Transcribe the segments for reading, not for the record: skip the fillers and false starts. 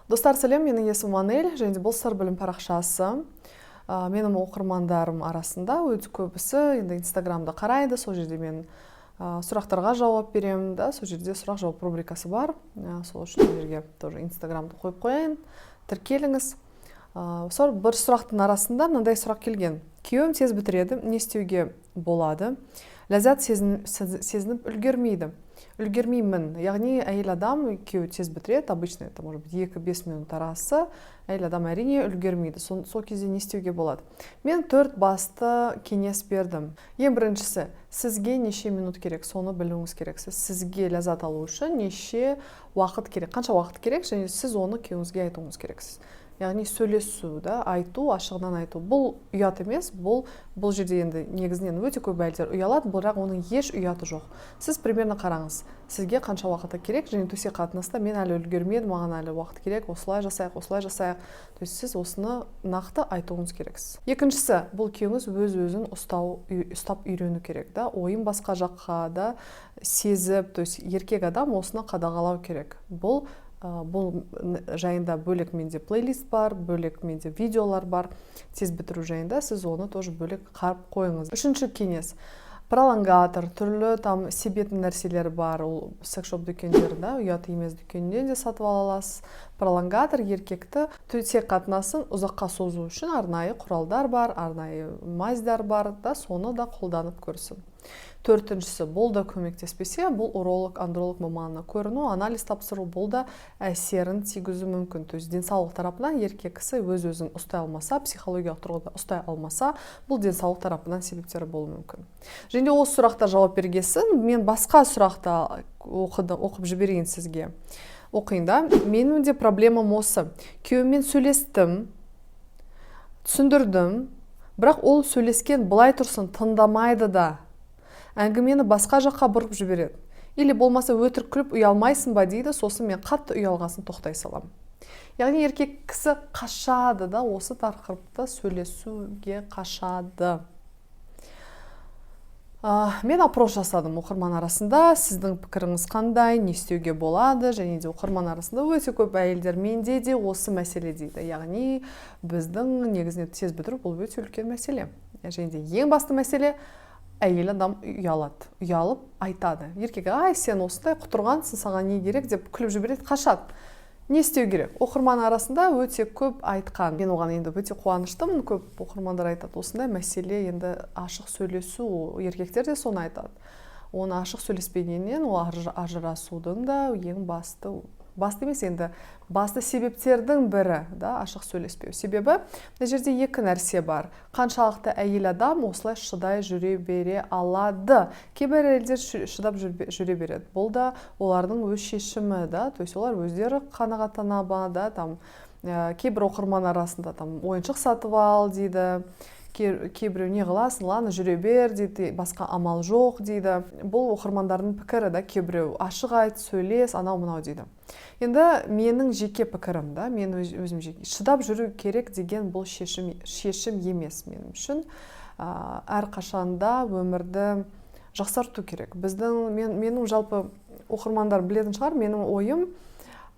Достар, сәлем, менің есімім Анель, және де бұл сыр білім парақшасы. Менің оқырмандарым арасында өте көбісі енді Инстаграмда қарайды, сол жерде мен сұрақтарға жауап беремін, сол жерде сұрақ-жауап рубрикасы бар. Сол үшін жерге тоже Инстаграмды қойып қояйын, тіркеліңіз. Сол бір сұрақтың арасында мынандай сұрақ келген. Күйеуім тез бітіреді, не істеуге болады? Ләззат сезініп үлгермеймін. Яғни әйел адам күйеуі тез бітіреді, обычно это может быть 2-5 минут арасы, әйел адам әрине үлгермейді. Сол кезде не істеуге болады? Мен 4 басты кеңес бердім. Ең біріншісі, сізге неше минут керек, соны білуіңіз керек. Сізге ләззат алу үшін неше уақыт керек, қанша уақыт керек, және сіз оны күйеуіңізге айтуыңыз керексіз. Яғни сөйлесу, айту, ашығынан айту. Бұл ұят емес, бұл жерде енді негізінен өте көп әйелдер ұялады, бірақ оның еш ұяты жоқ. Сіз примерно қараңыз, сізге қанша уақыты керек, және төсек қатынаста мен әлі үлгермедім, маған әлі уақыт керек, осылай жасайық. То есть сіз осыны нақты айтуыңыз керексіз. Екіншісі, бұл күйеуіңіз өз-өзін ұстап үйрену керек, ойын басқа жаққа да сезіп, то есть еркек адам осыны қадағалау керек. Бұл жайында бөлек менде плейлист бар, бөлек менде видеолар бар. Тез бітіру жайында сіз оны тоже бөлек қарып қойыңыз. Үшінші кеңес. Пролонгатор, түрлі себетін нәрселер бар. Ол секс-шоп дүкендерінде, ұят емес дүкенінде де сатып ала аласыз. Пролонгатор еркекті төсек қатынасын ұзаққа созу үшін арнайы құралдар бар, арнайы мазьдар бар, соны да қолданып көрсін. Төртіншісі, бұл да көмектеспесе, бұл уролог, андролог маманына көріну, анализ тапсыру, бұл да әсерін тигізу мүмкін. То есть денсаулық тарапынан еркек кісі өз-өзін ұстай алмаса, психологиялық тұрғыда ұстай алмаса, бұл денсаулық тарапынан себептері болуы мүмкін. Және осы сұрақта жауап бергесін, мен басқа сұрақта оқып жіберейін сізге. Оқиында, менің де проблемам осы. Күйеуіммен сөйлестім, түсіндірдім, бірақ ол сөйлескен былай тұрсын, тыңдамайды да. Әңгімені басқа жаққа бұрып жібереді. Или болмаса өтірік күліп ұялмайсың ба дейді, сосын мен қатты ұялғасын тоқтай салам. Яғни еркек кісі қашады осы тақырыпта сөйлесуге қашады. Мен опрос жасадым оқырман арасында, сіздің пікіріңіз қандай, не істеуге болады, және де оқырман арасында өте көп әйелдер менде де осы мәселе дейді. Яғни біздің негізінен тез бітіру бұл өте үлкен мәселе. Және де ең басты мәселе, әйел адам ұялады, ұялып айтады. Еркек, сен осындай құтырғансың, саған не керек деп күліп жібереді, қашады. Не істеу керек? Оқырман арасында өте көп айтқан. Мен оған енді өте қуаныштымын, көп оқырмандар айтады. Осындай мәселе енді ашық сөйлесу, еркектер де соны айтады. Оны ашық сөйлеспегеннен ол ажырасудың да ең басты емес, енді басты себептердің бірі ашық сөйлеспеу. Себебі мына жерде екі нәрсе бар. Қаншалықты әйел адам осылай шыдай жүре бере алады. Кейбір әйелдер шыдап жүре береді. Бұл да олардың өз шешімі, то есть олар өздері қанағаттанады, кейбір оқырман арасында ойыншық сатып ал дейді. Кейбіреу не қыласың, ланы жүре бер дейді, басқа амал жоқ дейді. Бұл оқырмандардың пікірі, кейбіреу ашық айт, сөйлес, анау-мынау дейді. Енді менің жеке пікірім, мен өзім жеке шыдап жүру керек деген бұл шешім емес менің үшін. Әр қашанда өмірді жақсарту керек. Менің жалпы оқырмандар білетін шығар, менің ойым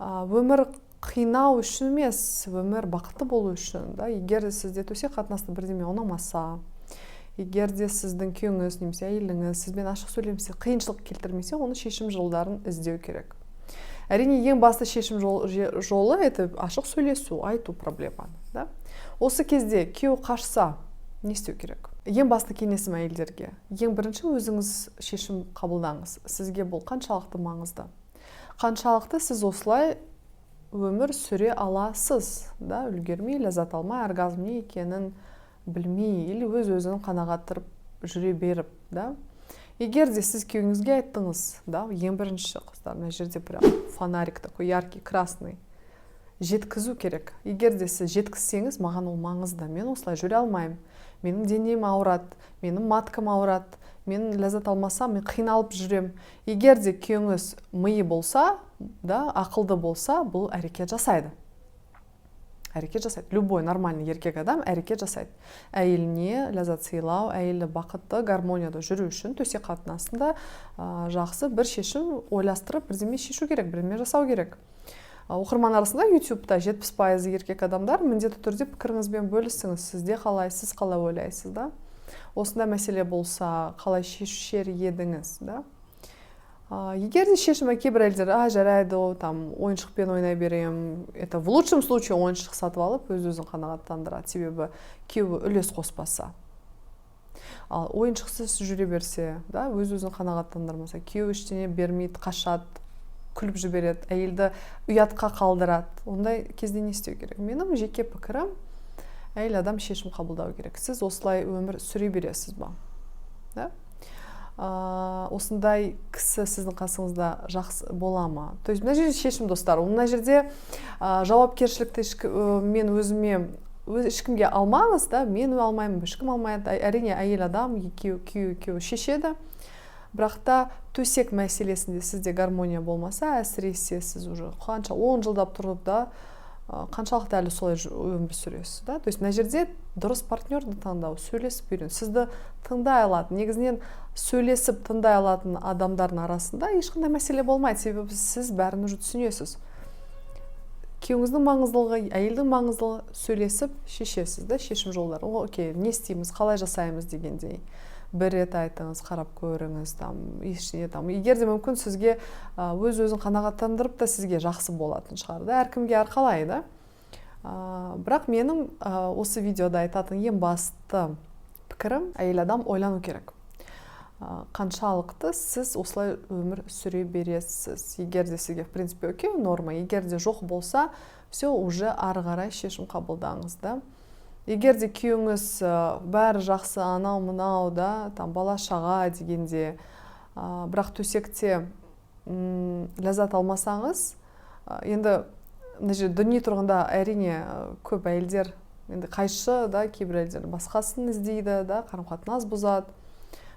өмір қинау үшін емес, өмір бақытты болу үшін. Егер сізде төсек қатынаста бірдеме ұнамаса, егер де сіздің күйеуіңіз немесе әйеліңіз сізбен ашық сөйлемесе, қиыншылық келтірмесе, оны шешім жолдарын іздеу керек. Әрине, ең басты шешім жолы это ашық сөйлесу, айту проблеманы. Осы кезде күйеу қашса, не істеу керек? Ең басты кеңесім әйелдерге. Ең бірінші өзіңіз шешім қабылдаңыз. Сізге бұл қаншалықты маңызды? Қаншалықты сіз осылай өмір сүре аласыз, үлгермей, ләззат алмай, оргазм не екенін білмей, или өз-өзін қанағаттырып жүре беріп. Егер де сіз күйеуіңізге айттыңыз, ең бірінші қыздар, мына жерде прям фонарик такой яркий, красный, жеткізу керек. Егер де сіз жеткізсеңіз, маған ол маңызды, мен осылай жүре алмаймын, менің денем ауырады, менің маткам ауырады, мен ләззат алмасам, мен қиналып жүрем. Егер де күйеуіңіз миы болса, ақылды болса, бұл әрекет жасайды. Любой нормальный еркек адам әрекет жасайды. Әйеліне ләззат сыйлау, әйелі бақытты, гармонияда жүру үшін төсек қатынасында жақсы бір шешім ойластырып, бірдеме шешу керек, бірдеме жасау керек. Оқырман арасында YouTube'да 70% еркек адамдар міндетті түрде пікіріңізбен бөлісіңіз. Сізде қалай, сіз қалай ойлайсыз, да? Осында мәселе болса, қалай шешер едіңіз, да? Егер де шешімі кейбір әйелдер, жарайды, там ойыншықпен ойнай берем, это в лучшем случае ойыншық сатып алып, өз-өзін қанағаттандырады, себебі күйеуі үлес қоспаса. Ал ойыншықсыз жүре берсе, да, өз-өзін қанағаттандырмаса, күйеуі ештеңе бермейді, қашады, күліп жібереді, әйелді ұятқа қалдырады. Ондай кезде не істеу керек? Менің жеке пікірім, әйел адам шешім қабылдау керек. Сіз осылай өмір сүре бересіз ба? Да? Осындай кісі сіздің қасыңызда жақсы бола ма? То есть, мына жерде шешім, достар. Мына жерде жауапкершілікті мен өзіме ешкімге алмаңыз, да? Мен алмаймын, ешкім алмайды. Әрине, әйел адам екеуі шешеді. Бірақ та төсек мәселесінде сізде гармония болмаса, әсіресе сіз уже қанша 10 жылдап тұрып да, қаншалықты әлі солай өмір сүресіз, да? То есть, мына жерде дұрыс партнерді таңдау, сөйлесіп үйрен. Сізді тыңдай алатын, негізінен сөйлесіп тыңдай алатын адамдардың арасында ешқандай мәселе болмайды, себебі сіз бәрін уже түсінесіз. Күйеуіңіздің маңыздылығы, әйелдің маңыздылығы, сөйлесіп шешесіз, да, шешім жолдары. Окей, не істейміз, қалай жасаймыз дегендей. Бір рет айтыңыз, қарап көріңіз, егер де мүмкін сізге өз-өзін қанағаттандырып та сізге жақсы болатын шығар, да, әркімге әрқалай, да. Бірақ менің осы видеода айтатын ең басты пікірім, әйел адам ойлану керек. Қаншалықты сіз осылай өмір сүре бересіз. Егер де сізге, в принципе, окей, норма, егер де жоқ болса, все, уже ары қарай шешім қабылдаңыз, да. Егер де күйеуіңіз бәрі жақсы, анау мынау, да, там бала шаға дегенде, бірақ төсекте ләззат алмасаңыз, енді дүние тұрғанда әрине көп әйелдер енді қайшы, да, кейбір әйелдер басқасын іздейді, да, қарым-қатынас бұзады.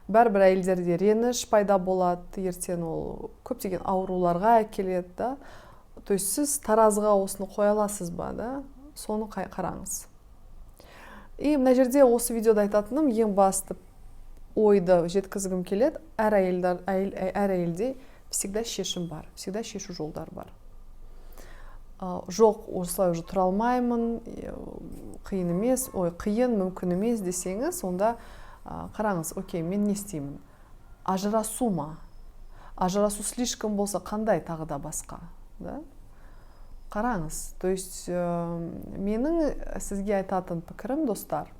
Бәрібір әйелдерде реніш пайда болады, ертең ол көптеген ауруларға әкеледі, да. То есть сіз таразыға осыны қоя аласыз ба, да, соны қараңыз. И мына жерде осы видеода айтатыным ең басты ойды жеткізгім келеді. Әр әйелде всегда шешім бар, всегда шешу жолдар бар. Жоқ, осылай уже тұра алмаймын, қиын емес, қиын, мүмкін емес десеңіз, онда қараңыз, окей, мен не істеймін? Ажырасу ма? Ажырасу слишком болса, қандай тағы да басқа, да? Қараңыз, то есть менің сізге айтатын пікірім, достар,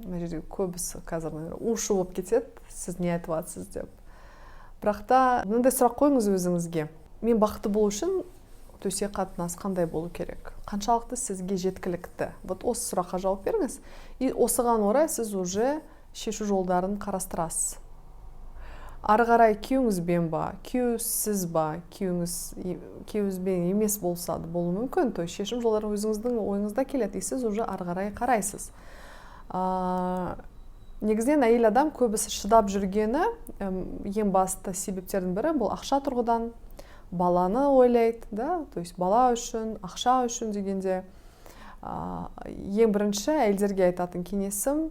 мына жерде көбісі қазір ушы болып кетеді, сіз не айтып жатсыз деп. Бірақ та мынандай сұрақ қойыңыз өзіңізге. Мен бақытты болу үшін төсек қатынас қандай болу керек? Қаншалықты сізге жеткілікті? Вот осы сұраққа жауап беріңіз. И осыған орай сіз уже шешу жолдарын қарастырасыз. Ары қарай күйеуіңізбен ба, күйеусіз ба, күйеуіңізбен емес болса да болуы мүмкін. То есть шешім жолдары өзіңіздің ойыңызда келеді, сіз уже ары қарай қарайсыз. Негізінен әйел адам көбісі шыдап жүргені, ең басты себептердің бірі бұл ақша тұрғыдан, баланы ойлайды, да, то есть бала үшін, ақша үшін дегенде. Ең бірінші әйелдерге айтатын кеңесім,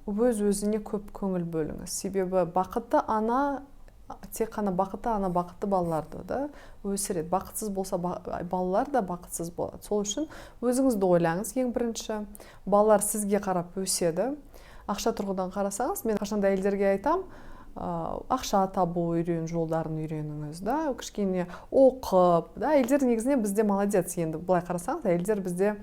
өз-өзіне көп көңіл бөліңіз. Себебі бақытты ана, тек қана бақытты ана бақытты балаларды да өсіреді. Бақытсыз болса, балалар да бақытсыз болады. Сол үшін өзіңізді ойлаңыз. Ең бірінші, балалар сізге қарап өседі. Ақша тұрғыдан қарасаңыз, мен қашанда әйелдерге айтам, ақша табу жолдарын үйреніңіз, да, кішкене оқып, да, әйелдер негізінен бізде молодец, енді былай қарасаңыз, әйелдер бізде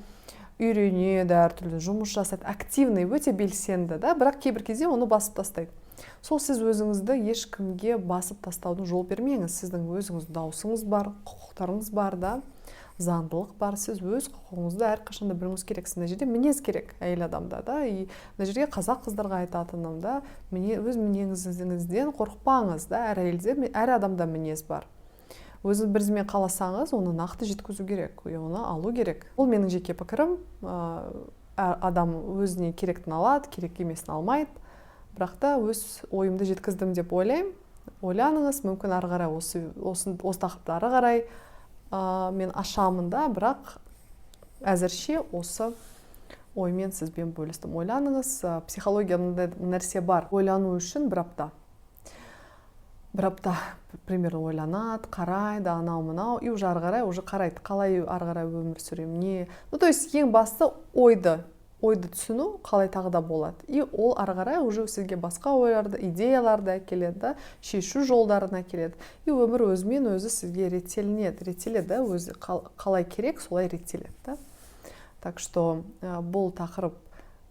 үйренеді, әртүрлі жұмыс жасайды, активный, өте белсенді, да, бірақ кейбір кезде оны басып тастайды. Сол сіз өзіңізді ешкімге басып тастаудың жол бермеңіз. Сіздің өзіңіз даусыңыз бар, құқықтарыңыз бар, да, заңдылық бар. Сіз өз құқығыңызды әрқашанда білуіңіз керексіз. Мына жерде мінез керек әйел адамда, да, и мына жерге қазақ қыздарға айтатыным, да, өз мінезіңізден қорықпаңыз, да, әр адамда мінез бар. Өзіңіз бірізмен қаласаңыз, оны нақты жеткізу керек, оны алу керек. Бұл менің жеке пікірім. Адам өзіне керектін алады, керек емесін алмайды. Бірақ та өз ойымды жеткіздім деп ойлаймын. Ойланыңыз, мүмкін ары қарай осы тақырыпты ары қарай мен ашамын да, бірақ әзірше осы оймен сізбен бөлістім. Ойланыңыз, психологияда нәрсе бар. Ойлану үшін бір апта. бір апта примерно ойланады, қарайды, анау мынау, и уже ары қарай уже қарайды, қалай ары қарай өмір сүремін, не. Ну, то есть ең басты ойды түсіну қалай тағы да болады. И ол ары қарай уже сізге басқа ойларды, идеяларды әкеледі, шешу жолдарына келеді. И өмір өзімен өзі сізге реттеледі, өзі қалай керек, солай реттеледі. Так что бұл тақырып,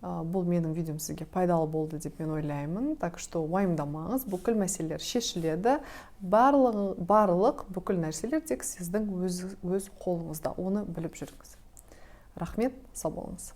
бұл менің видеом сізге пайдалы болды деп мен ойлаймын. Так что уайымдамаңыз, бүкіл мәселелер шешіледі. Барлық бүкіл нәрселер тек сіздің өз қолыңызда. Оны біліп жүріңіз. Рахмет, сау болыңыз.